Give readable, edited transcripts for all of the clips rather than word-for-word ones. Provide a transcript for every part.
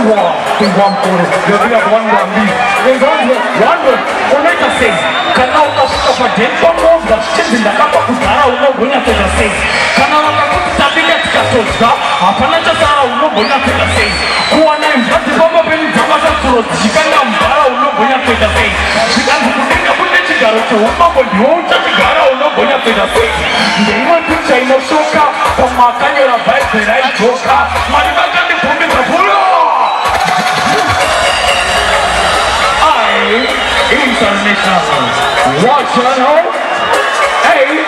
Mukuru. You'll be at one me. In one word, Oneka says, Kanaka of a dental move that still in the Kapa Kutara, no winner to the same. Kanaka Tabinet Katoska, a Panachara, no winner to the same. Kuana is not the Baba Benny Tamata Kuro, she can Ambara, no winner to the same. She can put a Punachigaro to Umba, you won't take no winner to the same. They want to say no soka, from Makanya, Bike, the right Joker, Maribaka, the Pumika. International. Watch channel. Hey,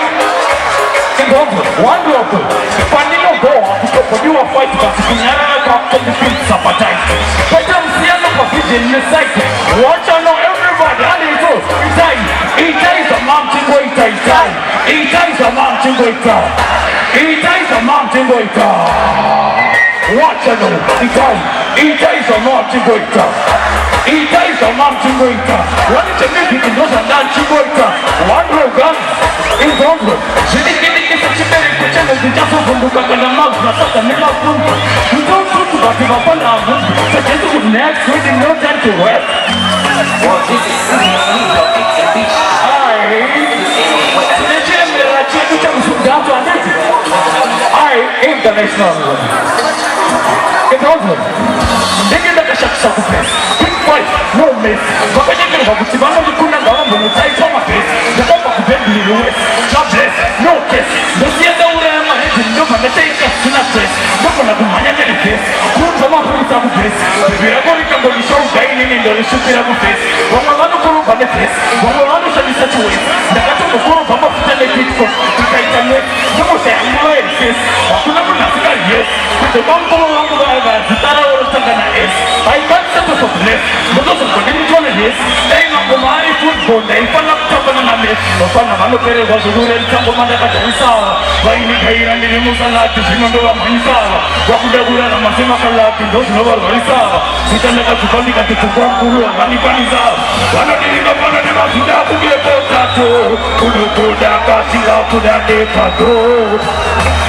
wonderful. Finding a goal for you are fighting but Kinnah from the field sabotage. But I'm seeing no vision in the site. Watch channel everybody. And it goes. It is a mountain waiter. It is a mountain waiter. It is a mountain waiter. Watch channel. It is a mountain waiter. It is a mountain waiter. What is the music in those and that waiter? One row gun in Pfungwa. She didn't get it such a very good channel. The just from the back of the mouth, not such a little room. We don't go to the big upon our room. So this is next, waiting no time to rest. Well, this is international. It's awesome. They get like a shot of face. Big fight, no miss. But when you get a Sivano, you couldn't go on the side of my face. The top of the Bentley, God bless, no kiss. The theater will have my head in the one that takes us to that place. Not going to do my head in face. Who's the one who's on the face? We are going to come to the show, dining in the super face. When we're on the phone on the face, when we're on the sunny situation, the cat of the phone of the television for the Titan, you will say, I'm going to face. I'm not going to yes. The bomb along the river, the Tara or Sagana is. I can't set us up left. Because of the Nicholas, staying up the money football, they fell up top on a list. The son of Anupere was a rural Tamamana at the Sawa. By Nikai and the Musala to Simando of Misawa. Wakura and Masima Kalak in those novel Risawa. Sitanaga to Konika to Mukuru and Manipaniza. One of the Masuda to be a potato. Kuda, passing out to that day, Pato.